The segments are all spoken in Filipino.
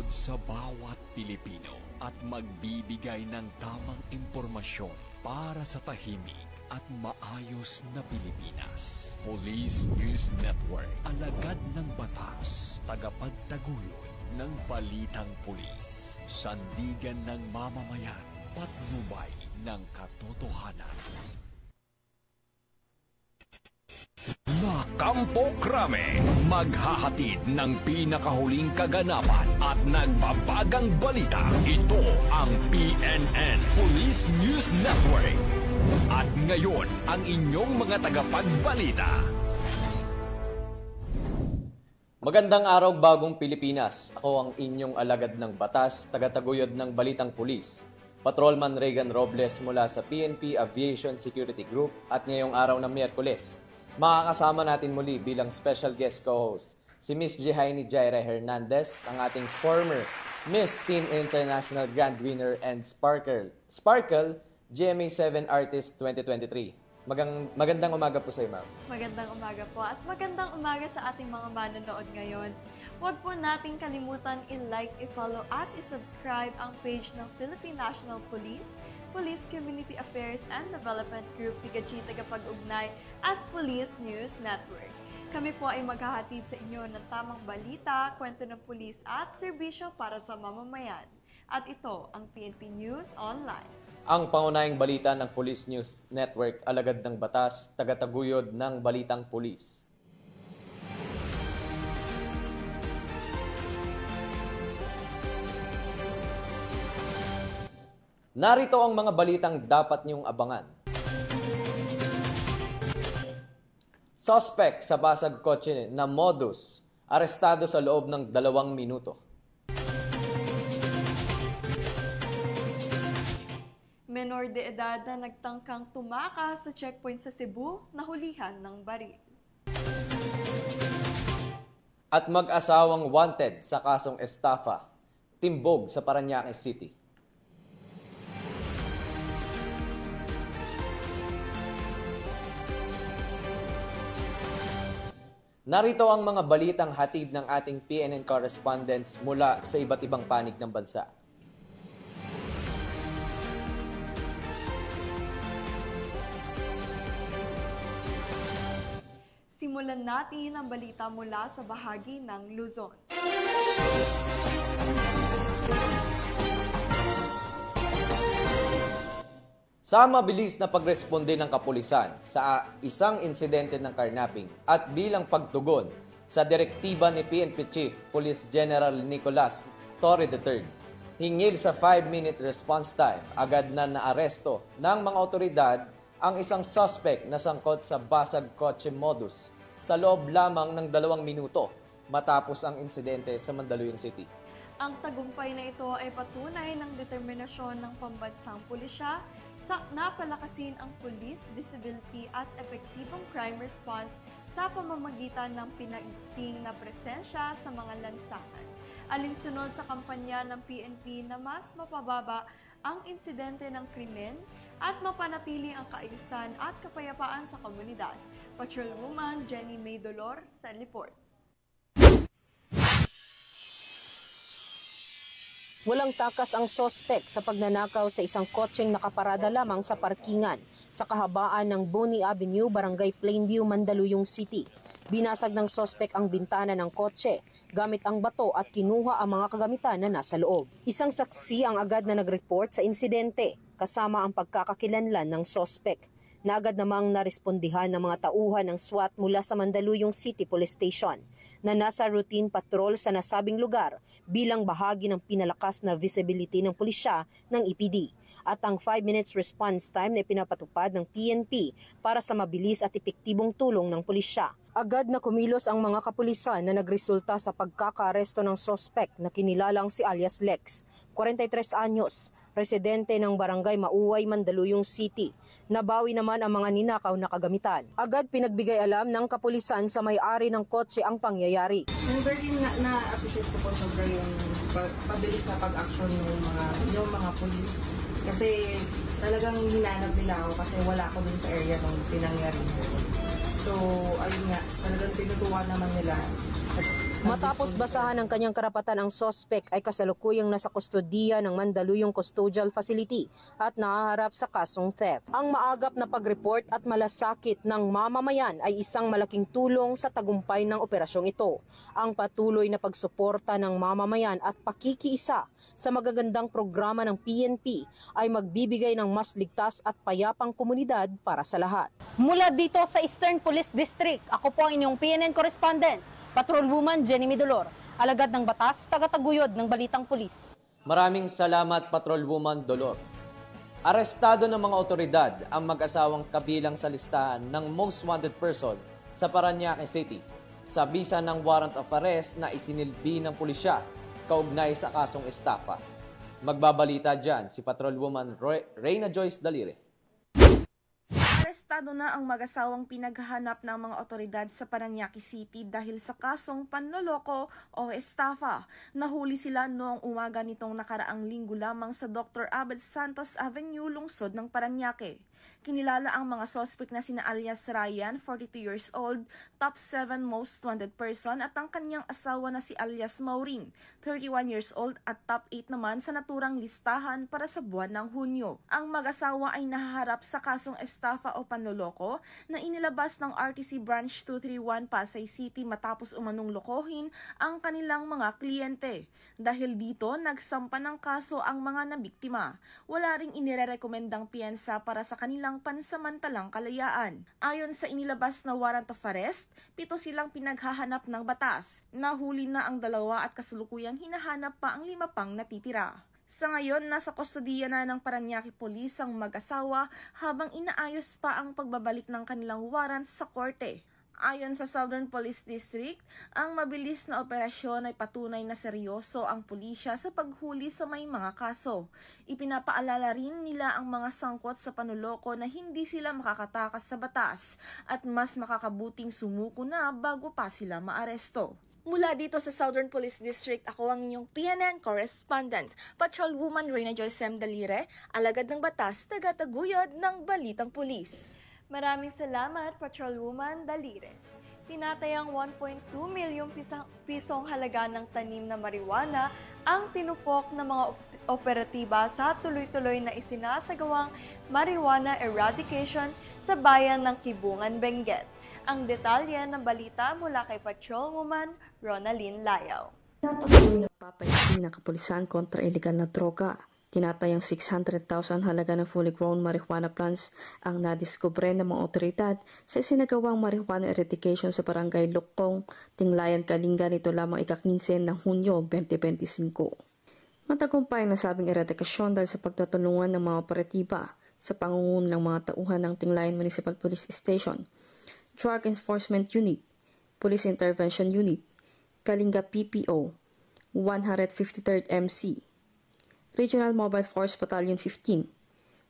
lingkod sa bawat Pilipino at magbibigay ng tamang impormasyon para sa tahimik at maayos na Pilipinas. Police News Network, alagad ng batas, tagapagtaguyod ng balitang pulis, sandigan ng mamamayan, patnubay ng katotohanan. La Campo Crame, maghahatid ng pinakahuling kaganapan at nagbabagang balita. Ito ang PNN Police News Network. At ngayon, ang inyong mga tagapagbalita. Magandang araw, bagong Pilipinas. Ako ang inyong alagad ng batas, tagataguyod ng Balitang Pulis, Patrolman Regan Robles mula sa PNP Aviation Security Group, at ngayong araw ng Miyerkules, makakasama natin muli bilang special guest co-host si Miss Jehaini Jaira Hernandez, ang ating former Miss Teen International Grand Winner and Sparkle GMA 7 Artist 2023. Magandang umaga po sa iyo, ma'am. Magandang umaga po at magandang umaga sa ating mga manonood ngayon. Huwag po nating kalimutan i-like, i-follow at i-subscribe ang page ng Philippine National Police, Police Community Affairs and Development Group, PIGACHI Tagapag-Ugnay at Police News Network. Kami po ay maghahatid sa inyo ng tamang balita, kwento ng pulis at serbisyo para sa mamamayan. At ito ang PNP News Online. Ang pangunahing balita ng Police News Network, alagad ng batas, tagataguyod ng balitang pulis. Narito ang mga balitang dapat niyong abangan. Suspect sa basag kotse na modus, arestado sa loob ng 2 minuto. Menor de edad na nagtangkang tumakas sa checkpoint sa Cebu, nahulihan ng baril. At mag-asawang wanted sa kasong estafa, timbog sa Parañaque City. Narito ang mga balitang hatid ng ating PNN correspondents mula sa iba't ibang panig ng bansa. Simulan natin ang balita mula sa bahagi ng Luzon. Sa mabilis na pagresponde ng kapulisan sa isang insidente ng carnapping at bilang pagtugon sa direktiba ni PNP Chief Police General Nicolas Torre III, hingil sa 5-minute response time, agad na naaresto ng mga otoridad ang isang suspect na sangkot sa basag kotse modus sa loob lamang ng 2 minuto matapos ang insidente sa Mandaluyong City. Ang tagumpay na ito ay patunay ng determinasyon ng pambansang pulisya sa napalakasin ang police visibility at epektibong crime response sa pamamagitan ng pinaigting na presensya sa mga lansangan. Alinsunod sa kampanya ng PNP na mas mapababa ang insidente ng krimen at mapanatili ang kaayusan at kapayapaan sa komunidad. Patrolwoman Jenny May Dolor sa report. Walang takas ang sospek sa pagnanakaw sa isang kotseng nakaparada lamang sa parkingan sa kahabaan ng Boni Avenue, Barangay Plainview, Mandaluyong City. Binasag ng sospek ang bintana ng kotse gamit ang bato at kinuha ang mga kagamitan na nasa loob. Isang saksi ang agad na nag-report sa insidente kasama ang pagkakakilanlan ng sospek, na agad namang narespondihan ng mga tauhan ng SWAT mula sa Mandaluyong City Police Station na nasa routine patrol sa nasabing lugar bilang bahagi ng pinalakas na visibility ng pulisya ng EPD at ang 5 minutes response time na pinapatupad ng PNP para sa mabilis at epektibong tulong ng pulisya. Agad na kumilos ang mga kapulisan na nagresulta sa pagkakaaresto ng sospek na kinilalang si alias Lex, 43 anyos, residente ng Barangay Mauway, Mandaluyong City. Nabawi naman ang mga ninakaw na kagamitan. Agad pinagbigay alam ng kapulisan sa may-ari ng kotse ang pangyayari. Very na-appreciate ko po sobra yung pabilis na pag-action yung mga pulis. Kasi talagang hinanap nila ako kasi wala ako dun sa area nung pinangyari. So, ayun nga, talagang tinutuwa naman nila. At Matapos basahan ng kanyang karapatan, ang sospek ay kasalukuyang nasa kustodiya ng Mandaluyong Custodial Facility at nahaharap sa kasong theft. Ang maagap na pag-report at malasakit ng mamamayan ay isang malaking tulong sa tagumpay ng operasyong ito. Ang patuloy na pagsuporta ng mamamayan at pakikiisa sa magagandang programa ng PNP ay magbibigay ng mas ligtas at payapang komunidad para sa lahat. Mula dito sa Eastern Police District, ako po ang inyong PNN correspondent, Patrolwoman Jenny Midolor, alagad ng batas, tagataguyod ng Balitang Pulis. Maraming salamat, Patrolwoman Dolor. Arestado ng mga otoridad ang mag-asawang kabilang sa listahan ng most wanted person sa Parañaque City sa bisa ng warrant of arrest na isinilbi ng pulisya kaugnay sa kasong estafa. Magbabalita dyan si Patrolwoman Reyna Joyce Dalire. Arestado na ang mag-asawang pinaghahanap ng mga otoridad sa Parañaque City dahil sa kasong panloloko o estafa. Nahuli sila noong umaga nitong nakaraang linggo lamang sa Dr. Abel Santos Avenue, lungsod ng Parañaque. Kinilala ang mga suspect na sina alias Ryan, 42 years old, top 7 most wanted person, at ang kanyang asawa na si alias Maureen, 31 years old, at top 8 naman sa naturang listahan para sa buwan ng Hunyo. Ang mag-asawa ay nahaharap sa kasong estafa o panloloko na inilabas ng RTC Branch 231 Pasay City matapos umanong lokohin ang kanilang mga kliyente. Dahil dito, nagsampa ng kaso ang mga nabiktima. Wala ring inirerekomendang piyensa para sa kanilang pansamantalang kalayaan. Ayon sa inilabas na warrant of arrest, 7 silang pinaghahanap ng batas. Nahuli na ang 2 at kasalukuyang hinahanap pa ang 5 pang natitira. Sa ngayon, nasa kustodiya na ng Parañaque Police ang mag-asawa habang inaayos pa ang pagbabalik ng kanilang warrant sa korte. Ayon sa Southern Police District, ang mabilis na operasyon ay patunay na seryoso ang pulisya sa paghuli sa may mga kaso. Ipinapaalala rin nila ang mga sangkot sa panuloko na hindi sila makakatakas sa batas at mas makakabuting sumuko na bago pa sila maaresto. Mula dito sa Southern Police District, ako ang inyong PNN correspondent, Patrolwoman Reyna Joyce Dalire, alagad ng batas, tagataguyod ng Balitang Pulis. Maraming salamat, Patrolwoman Dalire. Tinatayang 1.2 milyong pisong halaga ng tanim na marijuana ang tinupok ng mga operatiba sa tuloy-tuloy na isinasagawang marijuana eradication sa bayan ng Kibungan, Benguet. Ang detalye ng balita mula kay Patrolwoman Ronalyn Layaw. Patuloy na papaigting ng kapulisan kontra ilegal na droga. Tinatayang 600,000 halaga ng fully grown marijuana plants ang nadiskubre ng mga otoridad sa isinagawang marijuana eradication sa barangay Lukong, Tinglayan, Kalinga nito lamang ika-15 ng Hunyo 2025. Matagumpay ang nasabing eradikasyon dahil sa pagtutulungan ng mga operatiba sa pangunguna ng mga tauhan ng Tinglayan Municipal Police Station, Drug Enforcement Unit, Police Intervention Unit, Kalinga PPO, 153rd MC, Regional Mobile Force Battalion 15,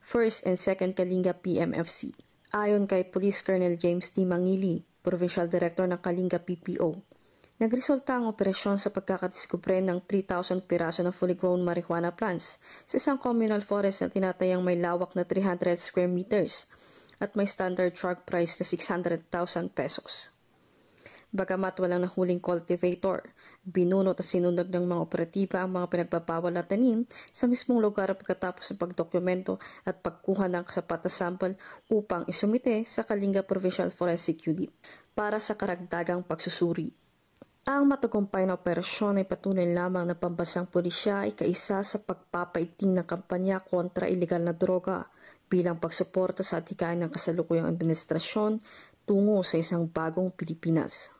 1st and 2nd Kalinga PMFC. Ayon kay Police Colonel James D. Mangili, Provincial Director ng Kalinga PPO, nagresulta ang operasyon sa pagkakadiskubre ng 3,000 piraso ng fully grown marijuana plants sa isang communal forest na tinatayang may lawak na 300 square meters at may standard truck price na 600,000 pesos. Bagamat walang nahuling cultivator, binunot at sinunod ng mga operatiba ang mga pinagbabawal na tanim sa mismong lugar pagkatapos ng pagdokumento at pagkuha ng sapat na sample upang isumite sa Kalinga Provincial Forensic Unit para sa karagdagang pagsusuri. Ang matagumpay na operasyon ay patunay lamang na pambansang pulisya ay kaisa sa pagpapaigting ng kampanya kontra ilegal na droga bilang pagsuporta sa atikain ng kasalukuyang administrasyon tungo sa isang bagong Pilipinas.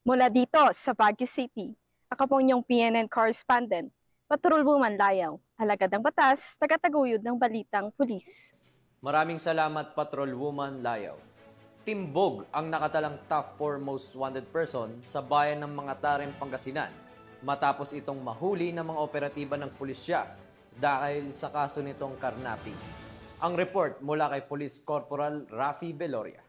Mula dito sa Baguio City, ako po inyong PNN correspondent, Patrolwoman Layaw, alagad ng batas, tagataguyod ng Balitang Pulis. Maraming salamat, Patrolwoman Layaw. Timbog ang nakatalang top 4 most wanted person sa bayan ng mga Tarem, Pangasinan matapos itong mahuli ng mga operatiba ng pulisya dahil sa kaso nitong karnaping. Ang report mula kay Police Corporal Rafi Veloria.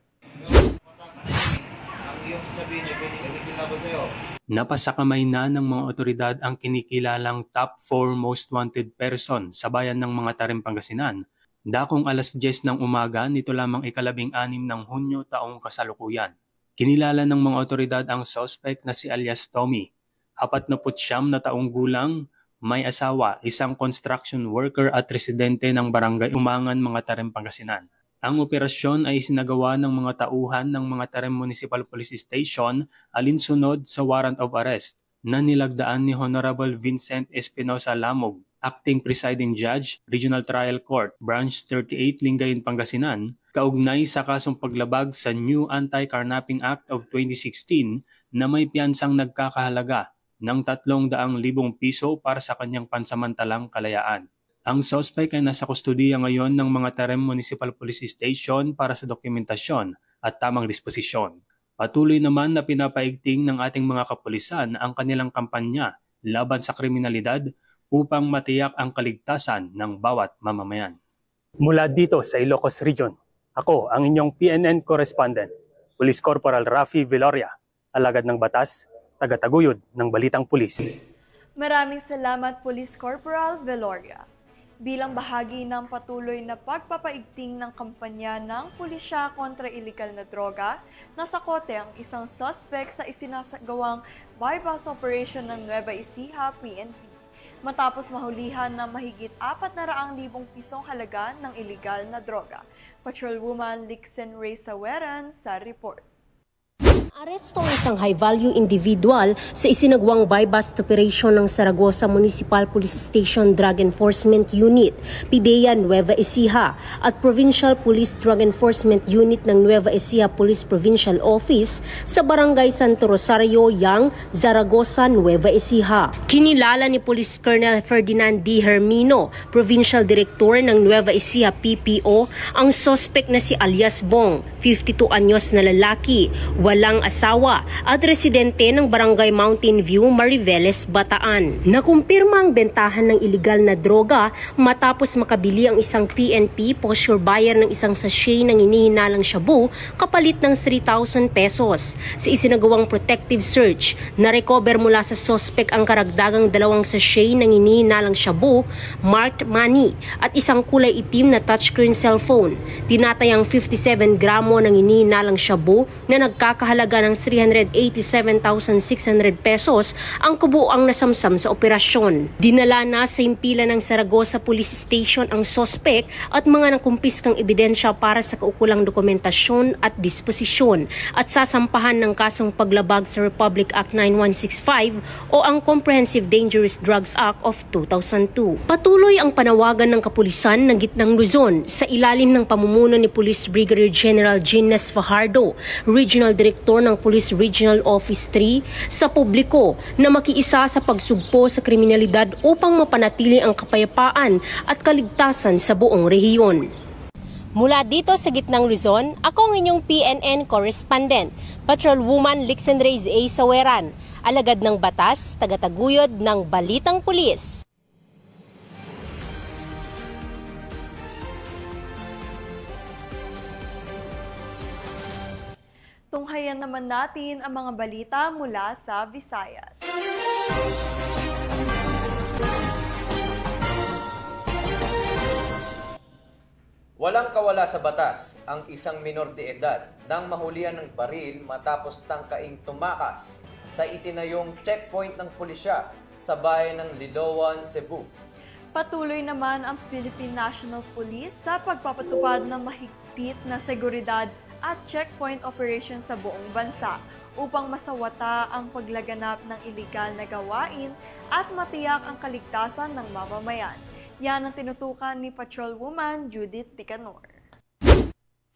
Napasakamay na ng mga otoridad ang kinikilalang top 4 most wanted person sa bayan ng mga Tarem, Pangasinan. Dakong alas 10 ng umaga nito lamang ika-16 ng Hunyo taong kasalukuyan. Kinilala ng mga otoridad ang suspect na si alias Tommy, 49 na taong gulang, may asawa, isang construction worker at residente ng barangay Umangan, mga Tarem, Pangasinan. Ang operasyon ay isinagawa ng mga tauhan ng mga Tarem Municipal Police Station alinsunod sa warrant of arrest na nilagdaan ni Honorable Vincent Espinosa Lamog, Acting Presiding Judge, Regional Trial Court, Branch 38, Lingayen, Pangasinan, kaugnay sa kasong paglabag sa New Anti-Carnapping Act of 2016 na may piyansang nagkakahalaga ng 300,000 piso para sa kanyang pansamantalang kalayaan. Ang suspect ay nasa kustudiya ngayon ng mga Tarem Municipal Police Station para sa dokumentasyon at tamang disposisyon. Patuloy naman na pinapaigting ng ating mga kapulisan ang kanilang kampanya laban sa kriminalidad upang matiyak ang kaligtasan ng bawat mamamayan. Mula dito sa Ilocos Region, ako ang inyong PNN correspondent, Police Corporal Rafi Viloria, alagad ng batas, tagataguyod ng Balitang Pulis. Maraming salamat, Police Corporal Viloria. Bilang bahagi ng patuloy na pagpapaigting ng kampanya ng pulisya kontra iligal na droga, nasa kote ang isang suspect sa isinasagawang bypass operation ng Nueva Ecija, PNP. Matapos mahulihan ng mahigit 400,000 pisong halaga ng iligal na droga. Patrolwoman Lixen Ray Saweran sa report. Aresto ang isang high-value individual sa isinagawang buy-bust operation ng Zaragoza Municipal Police Station Drug Enforcement Unit, PIDEA Nueva Ecija at Provincial Police Drug Enforcement Unit ng Nueva Ecija Police Provincial Office sa Barangay Santo Rosario, Yang, Zaragoza, Nueva Ecija. Kinilala ni Police Colonel Ferdinand D. Hermino, Provincial Director ng Nueva Ecija PPO, ang suspect na si alias Bong, 52 anyos na lalaki, walang asawa at residente ng Barangay Mountain View, Mariveles, Bataan. Nakumpirma ang bentahan ng iligal na droga matapos makabili ang isang PNP posture buyer ng isang sachet ng inihinalang shabu kapalit ng 3,000 pesos. Sa isinagawang protective search, na-recover mula sa suspect ang karagdagang 2 sachet ng inihinalang shabu, marked money at isang kulay itim na touchscreen cellphone. Tinatayang 57 gramo ng inihinalang shabu na nagkakahalaga ng 387,600 pesos ang kubuang nasamsam sa operasyon. Dinala na sa impila ng Zaragoza Police Station ang suspect at mga nakumpiskang ebidensya para sa kaukulang dokumentasyon at disposisyon at sasampahan ng kasong paglabag sa Republic Act 9165 o ang Comprehensive Dangerous Drugs Act of 2002. Patuloy ang panawagan ng kapulisan ng Gitnang Luzon sa ilalim ng pamumuno ni Police Brigadier General Ginnes Fajardo, Regional Director ng Police Regional Office 3, sa publiko na makiisa sa pagsugpo sa kriminalidad upang mapanatili ang kapayapaan at kaligtasan sa buong rehiyon. Mula dito sa Gitnang Luzon, ako ang inyong PNN correspondent, Patrolwoman Lixen Ray Saweran, alagad ng batas, tagataguyod ng Balitang Pulis. Tunghayan naman natin ang mga balita mula sa Visayas. Walang kawala sa batas ang isang minor de edad nang mahulihan ng baril matapos tangkaing tumakas sa itinayong checkpoint ng pulisya sa bayan ng Liloan, Cebu. Patuloy naman ang Philippine National Police sa pagpapatupad ng mahigpit na seguridad at checkpoint operation sa buong bansa upang masawata ang paglaganap ng iligal na gawain at matiyak ang kaligtasan ng mamamayan. Yan ang tinutukan ni Patrolwoman Judith Ticanor.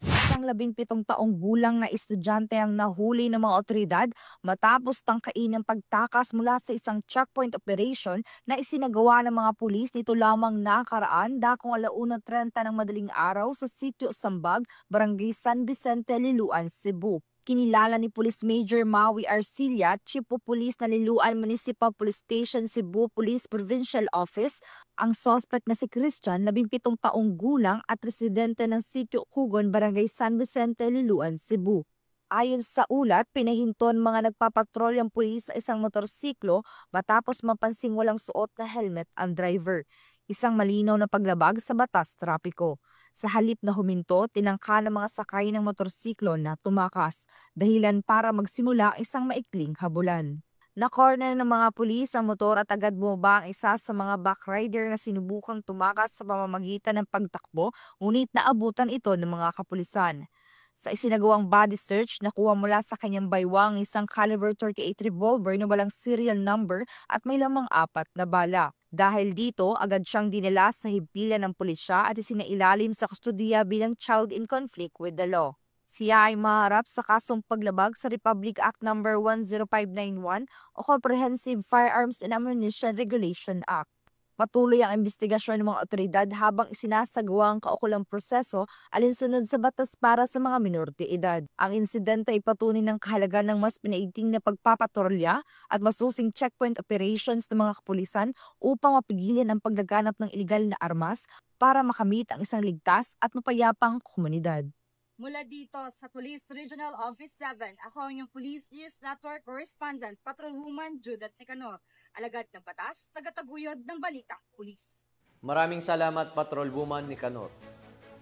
Isang 17 taong gulang na estudyante ang nahuli ng mga otoridad matapos tangkain ang pagtakas mula sa isang checkpoint operation na isinagawa ng mga pulis nito lamang nakaraan dakong 1:30 ng madaling araw sa Sitio Sambag, Barangay San Vicente, Liloan, Cebu. Kinilala ni Police Major Maui Arcilla, Chief of Police na Liloan Municipal Police Station, Cebu Police Provincial Office, ang suspect na si Christian, 17 taong gulang at residente ng Sitio Kugon, Barangay San Vicente, Liloan, Cebu. Ayon sa ulat, pinahinton mga nagpapatrolyang pulis sa isang motorsiklo matapos mapansing walang suot na helmet ang driver. isang malinaw na paglabag sa batas trapiko. Sa halip na huminto, tinangka ng mga sakay ng motorsiklo na tumakas, dahilan para magsimula isang maikling habulan. Na-corner ng mga pulis ang motor at agad bumaba ang isa sa mga backrider na sinubukang tumakas sa pamamagitan ng pagtakbo, ngunit naabutan ito ng mga kapulisan. Sa isinagawang body search, nakuha mula sa kanyang baywang isang caliber .38 revolver na walang serial number at may lamang 4 na bala. Dahil dito, agad siyang dinala sa himpilan ng pulisya at isinailalim sa kustudiya bilang child in conflict with the law. Siya ay maharap sa kasong paglabag sa Republic Act No. 10591 o Comprehensive Firearms and Ammunition Regulation Act. Patuloy ang investigasyon ng mga otoridad habang isinasagawa ang kaukulang proseso alinsunod sa batas para sa mga minor de edad. Ang insidente ay patunay ng kahalagan ng mas pinaigting na pagpapatrolya at masusing checkpoint operations ng mga kapulisan upang mapigilan ang paglaganap ng ilegal na armas para makamit ang isang ligtas at mapayapang komunidad. Mula dito sa Police Regional Office 7, ako ang inyong Police News Network Correspondent, Patrolwoman Judith Nicanor, alagad ng batas, tagataguyod ng Balitang Pulis. Maraming salamat, Patrolwoman Nicanor.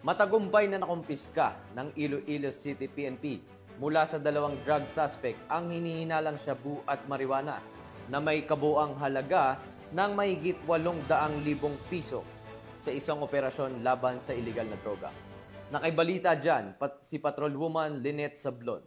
Matagumpay na nakumpiska ng Iloilo City PNP mula sa 2 drug suspect ang hinihinalang shabu at marijuana na may kabuang halaga ng mahigit 800,000 piso sa isang operasyon laban sa iligal na droga. Nakaibalita dyan, si Patrolwoman Lynette Sablon.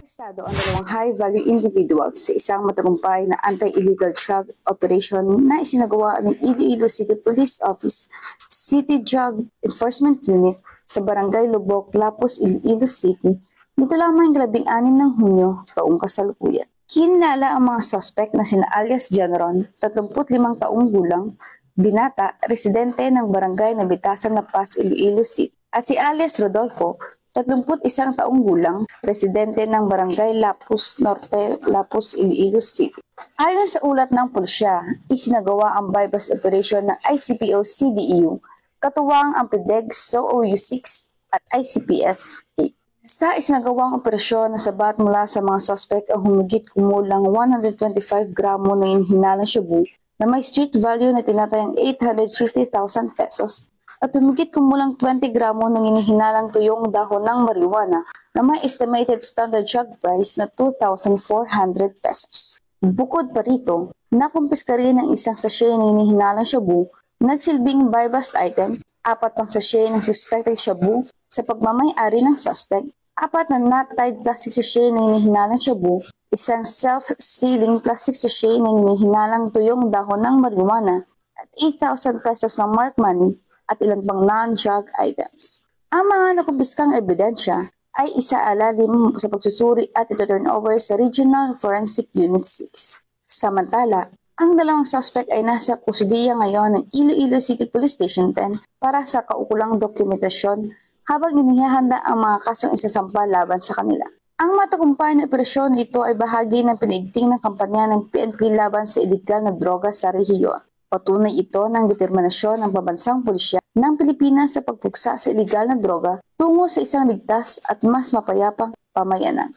Estado ang 2 high-value individuals sa isang matagumpay na anti-illegal drug operation na isinagawa ng Iloilo City Police Office City Drug Enforcement Unit sa Barangay Lubok, Lapus, Iloilo City nito lamang 16 ng Hunyo taong kasalukuyan. Kinilala ang mga suspect na sina alias Janron, 35 taong gulang, binata, residente ng Barangay Nabitasan na Paz, Iloilo City, at si alias Rodolfo, 31 taong gulang, residente ng Barangay Lapus Norte, Lapus, Iloilo City. Ayon sa ulat ng pulisya, isinagawa ang bypass operation ng ICPO-CDEU, katuwang ang PDEG, SOOU-6 at ICPS-8. Sa isinagawang operasyon, nasabat mula sa mga suspect ang humigit kumulang 125 gramo na inhinalang shabu na may street value na tinatayang 850,000 pesos. At humigit kumulang 20 gramo ng inihinalang tuyong dahon ng marijuana na may estimated standard drug price na 2,400 pesos. Bukod pa rito, nakumpiska rin ang isang sachet ng inihinalang shabu, nagsilbing buy-bust item, 4 pang sachet ng suspected shabu sa pagmamay-ari ng suspect, 4 na knot-tied plastic sachet ng inihinalang shabu, isang self-sealing plastic sachet ng inihinalang tuyong dahon ng marijuana, at 8,000 pesos ng marked money, at ilang pang non-drug items. Ang mga nakumpiskang ebidensya ay isaalalim sa pagsusuri at ito-turnover sa Regional Forensic Unit 6. Samantala, ang 2 suspect ay nasa kustudiya ngayon ng Iloilo City Police Station 10 para sa kaukulang dokumentasyon habang inihahanda ang mga kasong isasampa laban sa kanila. Ang matagumpay na operasyon ito ay bahagi ng pinaigting ng kampanya ng PNP laban sa iligal na droga sa rehiyon. Patunay ito ng determinasyon ng pambansang pulisya ng Pilipinas sa pagpuksa sa iligal na droga tungo sa isang ligtas at mas mapayapang pamayanan.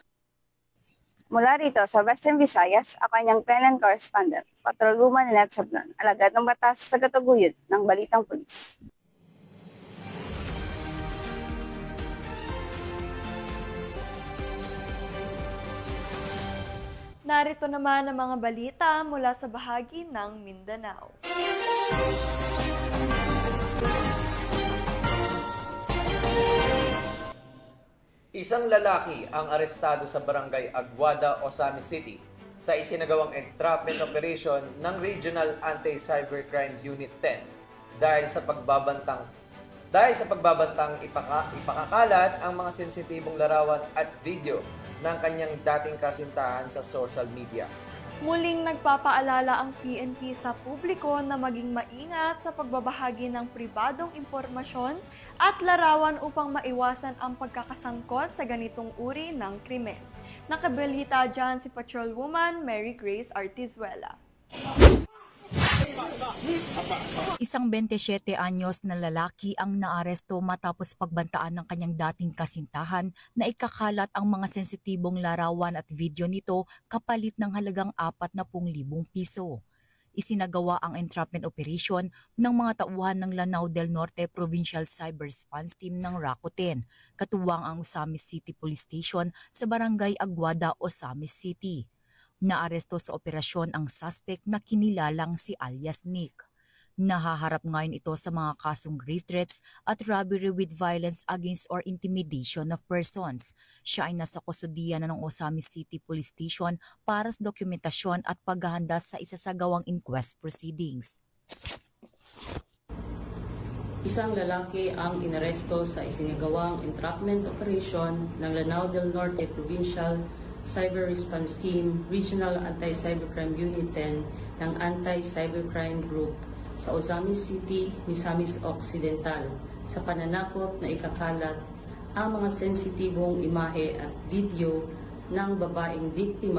Mula rito sa Western Visayas, ako ang inyong PNN Correspondent, Patrolwoman Lynette Sablon, alagad ng batas sa tagataguyod ng Balitang Pulis. Narito naman ang mga balita mula sa bahagi ng Mindanao. Isang lalaki ang arestado sa Barangay Aguada, Osamis City sa isinagawang entrapment operation ng Regional Anti-Cybercrime Unit 10 dahil sa pagbabantang ipakakalat ang mga sensitibong larawan at video ng kanyang dating kasintahan sa social media. Muling nagpapaalala ang PNP sa publiko na maging maingat sa pagbabahagi ng pribadong impormasyon at larawan upang maiwasan ang pagkakasangkot sa ganitong uri ng krimen. Nakabalita dyan si Patrolwoman Mary Grace Artizuela. Isang 27 anyos na lalaki ang naaresto matapos pagbantaan ng kanyang dating kasintahan na ikakalat ang mga sensitibong larawan at video nito kapalit ng halagang 40,000 piso. isinagawa ang entrapment operation ng mga tauhan ng Lanao del Norte Provincial Cyber Response Team ng Rakuten, katuwang ang Osamis City Police Station sa Barangay Aguada, Osamis City. Naaresto sa operasyon ang suspect na kinilalang si alias Nick. Nahaharap ngayon ito sa mga kasong grave threats at robbery with violence against or intimidation of persons. Siya ay nasa kustudiya na ng Osamis City Police Station para sa dokumentasyon at paghahanda sa isasagawang inquest proceedings. Isang lalaki ang inaresto sa isinagawang entrapment operation ng Lanao del Norte Provincial Cyber Response Team, Regional Anti-Cybercrime Unit 10 ng Anti-Cybercrime Group sa Osamis City, Misamis Occidental sa pananakot na ikakalat ang mga sensitibong imahe at video ng babaeng biktima